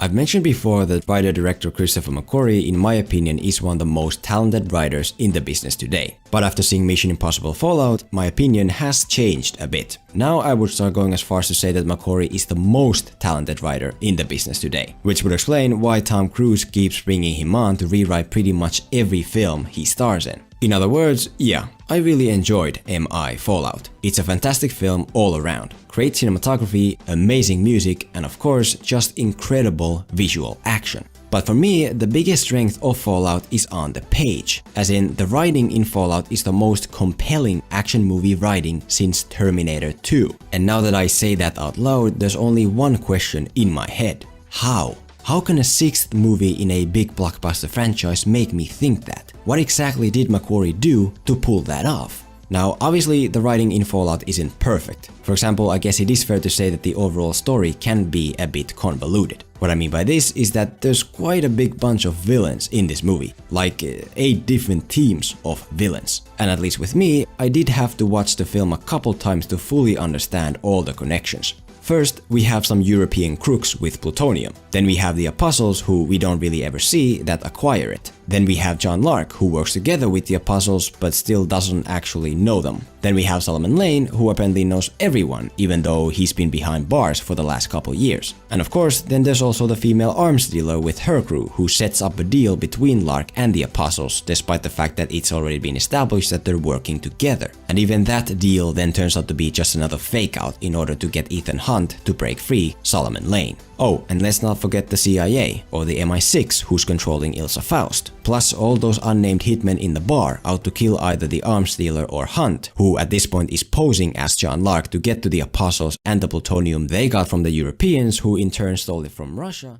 I've mentioned before that writer-director Christopher McQuarrie, in my opinion, is one of the most talented writers in the business today. But after seeing Mission Impossible Fallout, my opinion has changed a bit. Now I would start going as far as to say that McQuarrie is the most talented writer in the business today, which would explain why Tom Cruise keeps bringing him on to rewrite pretty much every film he stars in. In other words, yeah, I really enjoyed MI Fallout. It's a fantastic film all around. Great cinematography, amazing music, and of course, just incredible visual action. But for me, the biggest strength of Fallout is on the page, as in the writing in Fallout is the most compelling action movie writing since Terminator 2. And now that I say that out loud, there's only one question in my head. How? How can a sixth movie in a big blockbuster franchise make me think that? What exactly did McQuarrie do to pull that off? Now, obviously, the writing in Fallout isn't perfect. For example, I guess it is fair to say that the overall story can be a bit convoluted. What I mean by this is that there's quite a big bunch of villains in this movie, like 8 different teams of villains. And at least with me, I did have to watch the film a couple times to fully understand all the connections. First, we have some European crooks with plutonium. Then we have the Apostles, who we don't really ever see, that acquire it. Then we have John Lark, who works together with the Apostles but still doesn't actually know them. Then we have Solomon Lane, who apparently knows everyone, even though he's been behind bars for the last couple years. And of course, then there's also the female arms dealer with her crew, who sets up a deal between Lark and the Apostles, despite the fact that it's already been established that they're working together. And even that deal then turns out to be just another fake out in order to get Ethan Hunt to break free Solomon Lane. Oh, and let's not forget the CIA, or the MI6 who's controlling Ilsa Faust. Plus all those unnamed hitmen in the bar out to kill either the arms dealer or Hunt, who at this point is posing as John Lark to get to the Apostles and the plutonium they got from the Europeans, who in turn stole it from Russia.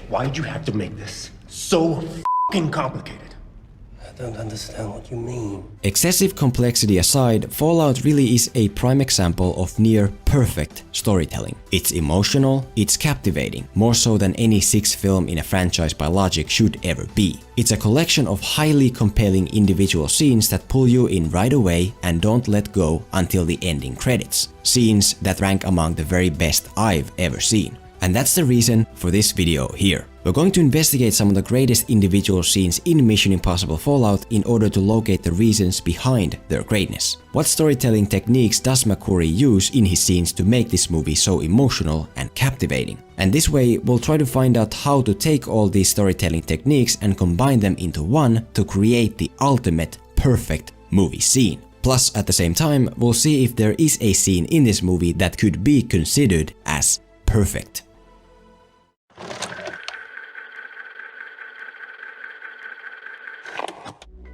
Why'd you have to make this so f***ing complicated? I don't understand what you mean. Excessive complexity aside, Fallout really is a prime example of near perfect storytelling. It's emotional, it's captivating, more so than any sixth film in a franchise by logic should ever be. It's a collection of highly compelling individual scenes that pull you in right away and don't let go until the ending credits. Scenes that rank among the very best I've ever seen. And that's the reason for this video here. We're going to investigate some of the greatest individual scenes in Mission Impossible Fallout in order to locate the reasons behind their greatness. What storytelling techniques does McQuarrie use in his scenes to make this movie so emotional and captivating? And this way, we'll try to find out how to take all these storytelling techniques and combine them into one to create the ultimate perfect movie scene. Plus, at the same time, we'll see if there is a scene in this movie that could be considered as perfect.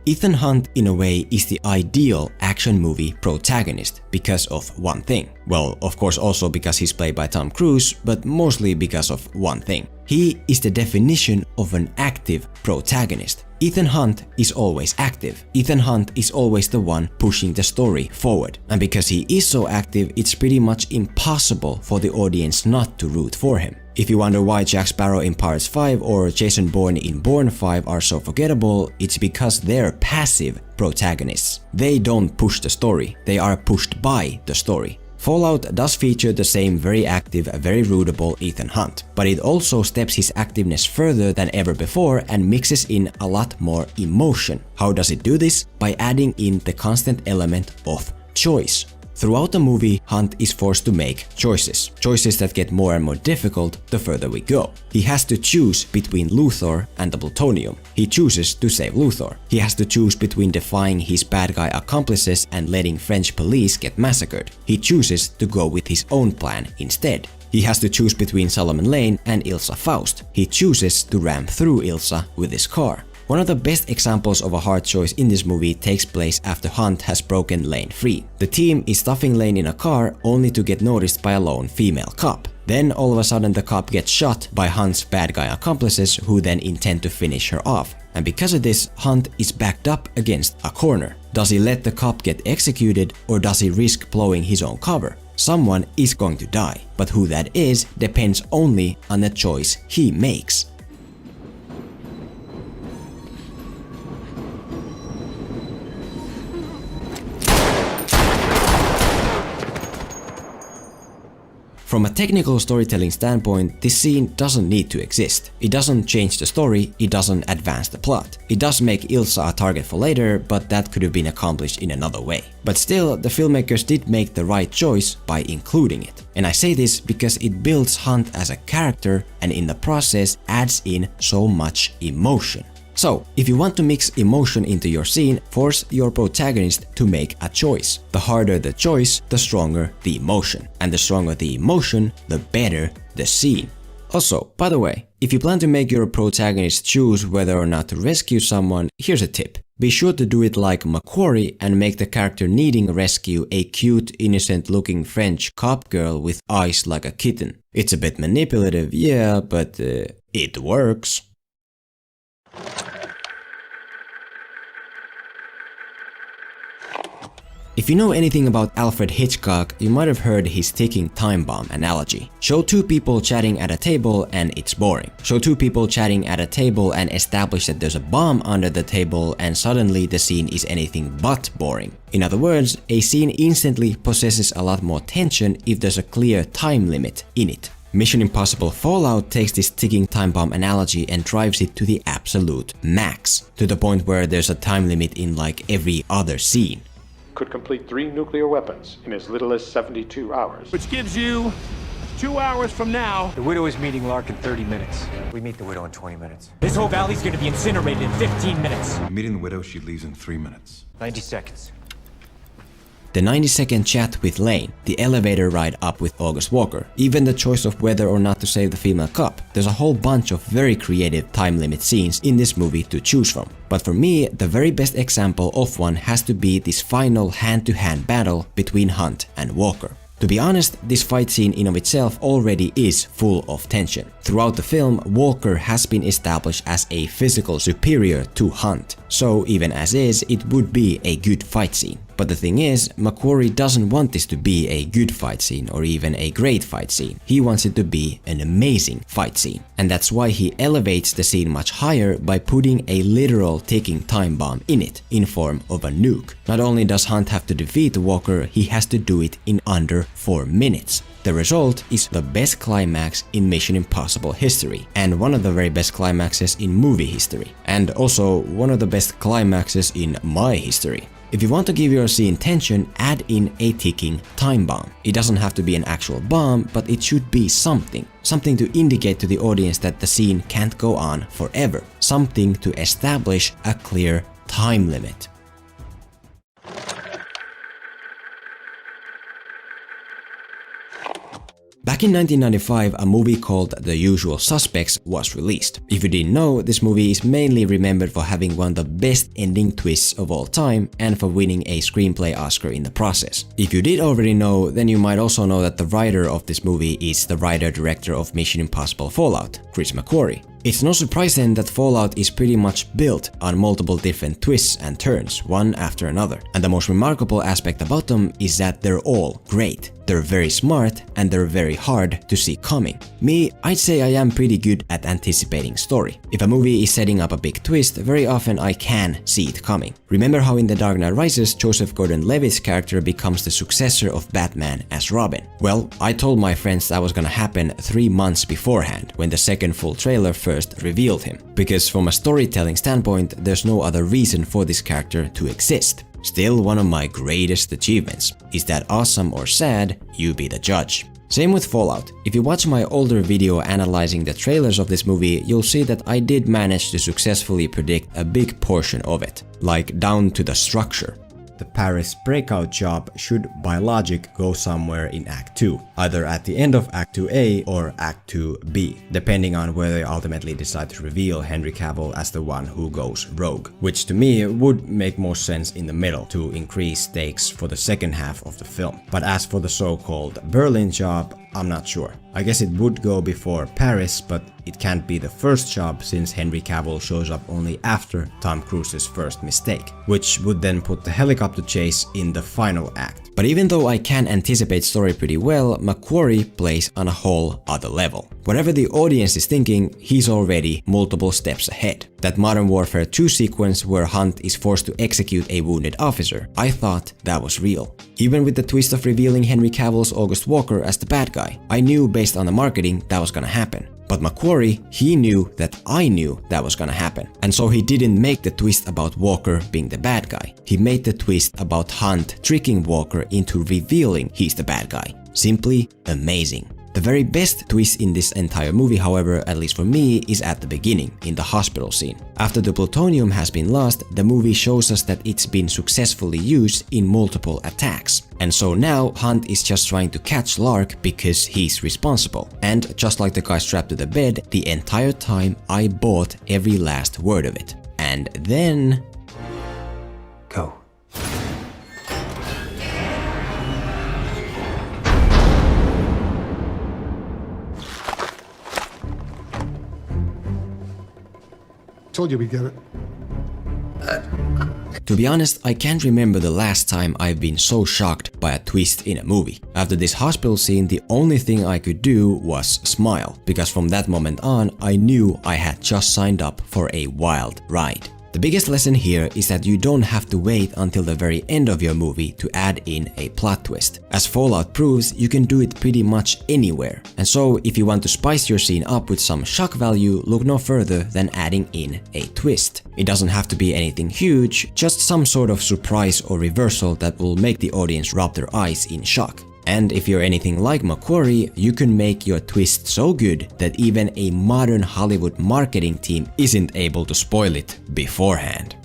Ethan Hunt, in a way, is the ideal action movie protagonist because of one thing. Well, of course also because he's played by Tom Cruise, but mostly because of one thing. He is the definition of an active protagonist. Ethan Hunt is always active. Ethan Hunt is always the one pushing the story forward. And because he is so active, it's pretty much impossible for the audience not to root for him. If you wonder why Jack Sparrow in Pirates 5 or Jason Bourne in Bourne 5 are so forgettable, it's because they're passive protagonists. They don't push the story, they are pushed by the story. Fallout does feature the same very active, very rootable Ethan Hunt, but it also steps his activeness further than ever before and mixes in a lot more emotion. How does it do this? By adding in the constant element of choice. Throughout the movie, Hunt is forced to make choices that get more and more difficult the further we go. He has to choose between Luthor and the plutonium. He chooses to save Luthor. He has to choose between defying his bad guy accomplices and letting French police get massacred. He chooses to go with his own plan instead. He has to choose between Solomon Lane and Ilsa Faust. He chooses to ram through Ilsa with his car. One of the best examples of a hard choice in this movie takes place after Hunt has broken Lane free. The team is stuffing Lane in a car only to get noticed by a lone female cop. Then all of a sudden the cop gets shot by Hunt's bad guy accomplices who then intend to finish her off. And because of this, Hunt is backed up against a corner. Does he let the cop get executed or does he risk blowing his own cover? Someone is going to die, but who that is depends only on the choice he makes. From a technical storytelling standpoint, this scene doesn't need to exist. It doesn't change the story, it doesn't advance the plot. It does make Ilsa a target for later, but that could have been accomplished in another way. But still, the filmmakers did make the right choice by including it. And I say this because it builds Hunt as a character and in the process adds in so much emotion. So, if you want to mix emotion into your scene, force your protagonist to make a choice. The harder the choice, the stronger the emotion. And the stronger the emotion, the better the scene. Also, by the way, if you plan to make your protagonist choose whether or not to rescue someone, here's a tip. Be sure to do it like Macquarie and make the character needing rescue a cute, innocent-looking French cop girl with eyes like a kitten. It's a bit manipulative, yeah, but it works. If you know anything about Alfred Hitchcock, you might have heard his ticking time bomb analogy. Show two people chatting at a table and it's boring. Show two people chatting at a table and establish that there's a bomb under the table and suddenly the scene is anything but boring. In other words, a scene instantly possesses a lot more tension if there's a clear time limit in it. Mission Impossible Fallout takes this ticking time bomb analogy and drives it to the absolute max, to the point where there's a time limit in like every other scene. Could complete 3 nuclear weapons in as little as 72 hours. Which gives you 2 hours from now. The Widow is meeting Lark in 30 minutes. We meet the Widow in 20 minutes. This whole valley's gonna be incinerated in 15 minutes. Meeting the Widow, she leaves in 3 minutes. 90 seconds. The 90-second chat with Lane, the elevator ride up with August Walker, even the choice of whether or not to save the female cop. There's a whole bunch of very creative time limit scenes in this movie to choose from. But for me, the very best example of one has to be this final hand-to-hand battle between Hunt and Walker. To be honest, this fight scene in of itself already is full of tension. Throughout the film, Walker has been established as a physical superior to Hunt, so even as is, it would be a good fight scene. But the thing is, Macquarie doesn't want this to be a good fight scene or even a great fight scene. He wants it to be an amazing fight scene. And that's why he elevates the scene much higher by putting a literal ticking time bomb in it, in form of a nuke. Not only does Hunt have to defeat Walker, he has to do it in under 4 minutes. The result is the best climax in Mission Impossible history, and one of the very best climaxes in movie history, and also one of the best climaxes in my history. If you want to give your scene tension, add in a ticking time bomb. It doesn't have to be an actual bomb, but it should be something. Something to indicate to the audience that the scene can't go on forever. Something to establish a clear time limit. Back in 1995, a movie called The Usual Suspects was released. If you didn't know, this movie is mainly remembered for having one of the best ending twists of all time and for winning a screenplay Oscar in the process. If you did already know, then you might also know that the writer of this movie is the writer-director of Mission Impossible Fallout, Chris McQuarrie. It's no surprise then that Fallout is pretty much built on multiple different twists and turns, one after another. And the most remarkable aspect about them is that they're all great. They're very smart and they're very hard to see coming. Me, I'd say I am pretty good at anticipating story. If a movie is setting up a big twist, very often I can see it coming. Remember how in The Dark Knight Rises, Joseph Gordon-Levitt's character becomes the successor of Batman as Robin? Well, I told my friends that was gonna happen 3 months beforehand, when the second full trailer first revealed him. Because from a storytelling standpoint, there's no other reason for this character to exist. Still, one of my greatest achievements. Is that awesome or sad? You be the judge. Same with Fallout. If you watch my older video analyzing the trailers of this movie, you'll see that I did manage to successfully predict a big portion of it, like down to the structure. The Paris breakout job should by logic go somewhere in Act 2, either at the end of Act 2A or Act 2B, depending on whether they ultimately decide to reveal Henry Cavill as the one who goes rogue, which to me would make more sense in the middle to increase stakes for the second half of the film. But as for the so-called Berlin job, I'm not sure. I guess it would go before Paris, but it can't be the first job since Henry Cavill shows up only after Tom Cruise's first mistake, which would then put the helicopter chase in the final act. But even though I can anticipate story pretty well, McQuarrie plays on a whole other level. Whatever the audience is thinking, he's already multiple steps ahead. That Modern Warfare 2 sequence where Hunt is forced to execute a wounded officer. I thought that was real. Even with the twist of revealing Henry Cavill's August Walker as the bad guy, I knew based on the marketing that was gonna happen. But McQuarrie, he knew that I knew that was gonna happen. And so he didn't make the twist about Walker being the bad guy. He made the twist about Hunt tricking Walker into revealing he's the bad guy. Simply amazing. The very best twist in this entire movie, however, at least for me, is at the beginning, in the hospital scene. After the plutonium has been lost, the movie shows us that it's been successfully used in multiple attacks. And so now Hunt is just trying to catch Lark because he's responsible. And just like the guy strapped to the bed, the entire time I bought every last word of it. And then... Go. Told you we'd get it. To be honest, I can't remember the last time I've been so shocked by a twist in a movie. After this hospital scene, the only thing I could do was smile, because from that moment on, I knew I had just signed up for a wild ride. The biggest lesson here is that you don't have to wait until the very end of your movie to add in a plot twist. As Fallout proves, you can do it pretty much anywhere. And so, if you want to spice your scene up with some shock value, look no further than adding in a twist. It doesn't have to be anything huge, just some sort of surprise or reversal that will make the audience rub their eyes in shock. And if you're anything like McQuarrie, you can make your twist so good that even a modern Hollywood marketing team isn't able to spoil it beforehand.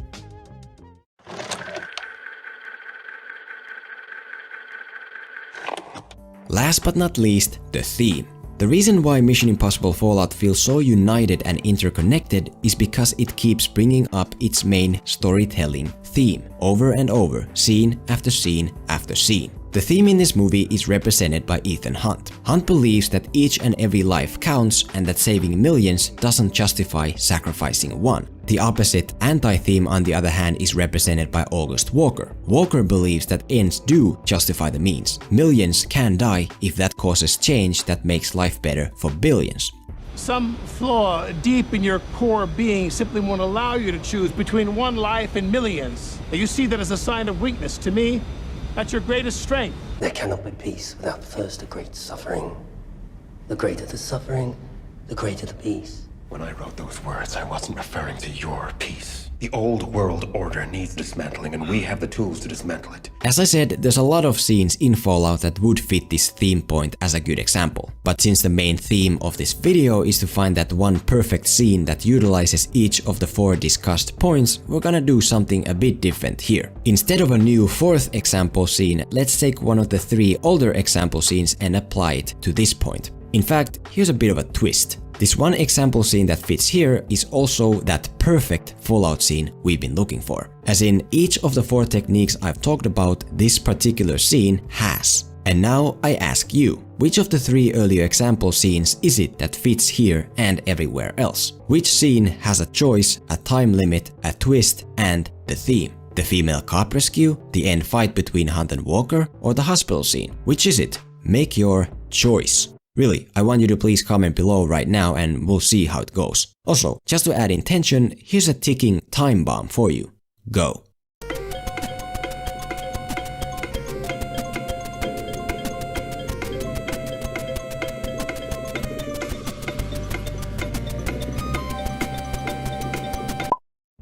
Last but not least, the theme. The reason why Mission Impossible Fallout feels so united and interconnected is because it keeps bringing up its main storytelling theme over and over, scene after scene after scene. The theme in this movie is represented by Ethan Hunt. Hunt believes that each and every life counts and that saving millions doesn't justify sacrificing one. The opposite anti-theme, on the other hand, is represented by August Walker. Walker believes that ends do justify the means. Millions can die if that causes change that makes life better for billions. Some flaw deep in your core being simply won't allow you to choose between one life and millions. You see that as a sign of weakness. To me, that's your greatest strength. There cannot be peace without first a great suffering. The greater the suffering, the greater the peace. When I wrote those words, I wasn't referring to your peace. The old world order needs dismantling, and we have the tools to dismantle it. As I said, there's a lot of scenes in Fallout that would fit this theme point as a good example. But since the main theme of this video is to find that one perfect scene that utilizes each of the 4 discussed points, we're gonna do something a bit different here. Instead of a new 4th example scene, let's take one of the 3 older example scenes and apply it to this point. In fact, here's a bit of a twist. This one example scene that fits here is also that perfect Fallout scene we've been looking for. As in, each of the 4 techniques I've talked about, this particular scene has. And now I ask you, which of the 3 earlier example scenes is it that fits here and everywhere else? Which scene has a choice, a time limit, a twist, and the theme? The female cop rescue, the end fight between Hunt and Walker, or the hospital scene? Which is it? Make your choice. Really, I want you to please comment below right now and we'll see how it goes. Also, just to add in tension, here's a ticking time bomb for you. Go.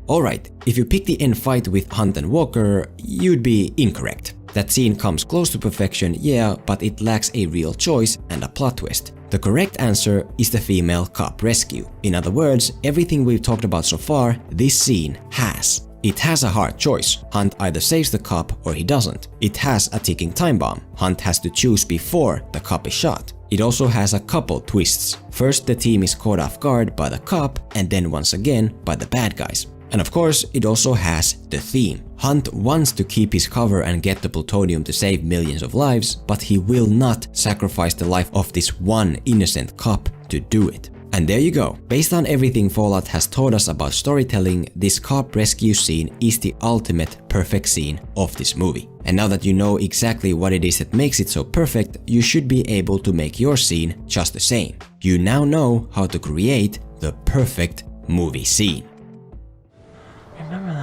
Alright, if you pick the end fight with Hunt and Walker, you'd be incorrect. That scene comes close to perfection, yeah, but it lacks a real choice and a plot twist. The correct answer is the female cop rescue. In other words, everything we've talked about so far, this scene has. It has a hard choice. Hunt either saves the cop or he doesn't. It has a ticking time bomb. Hunt has to choose before the cop is shot. It also has a couple twists. First, the team is caught off guard by the cop, and then once again by the bad guys. And of course, it also has the theme. Hunt wants to keep his cover and get the plutonium to save millions of lives, but he will not sacrifice the life of this one innocent cop to do it. And there you go. Based on everything Fallout has taught us about storytelling, this cop rescue scene is the ultimate perfect scene of this movie. And now that you know exactly what it is that makes it so perfect, you should be able to make your scene just the same. You now know how to create the perfect movie scene.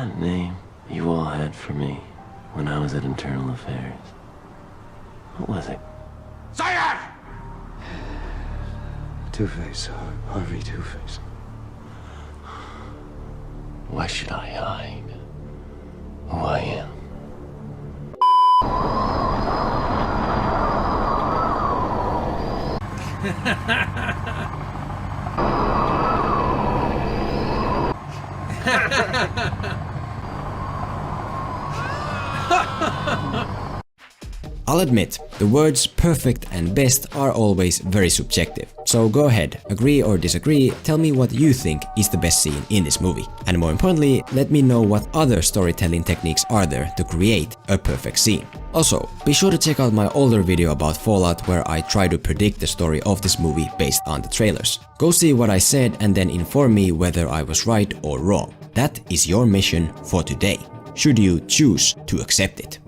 that name you all had for me when I was at Internal Affairs? What was it? Say it! Two-Face, Harvey Two-Face. Why should I hide who I am? I'll admit, the words perfect and best are always very subjective. So go ahead, agree or disagree, tell me what you think is the best scene in this movie. And more importantly, let me know what other storytelling techniques are there to create a perfect scene. Also, be sure to check out my older video about Fallout where I try to predict the story of this movie based on the trailers. Go see what I said and then inform me whether I was right or wrong. That is your mission for today, should you choose to accept it.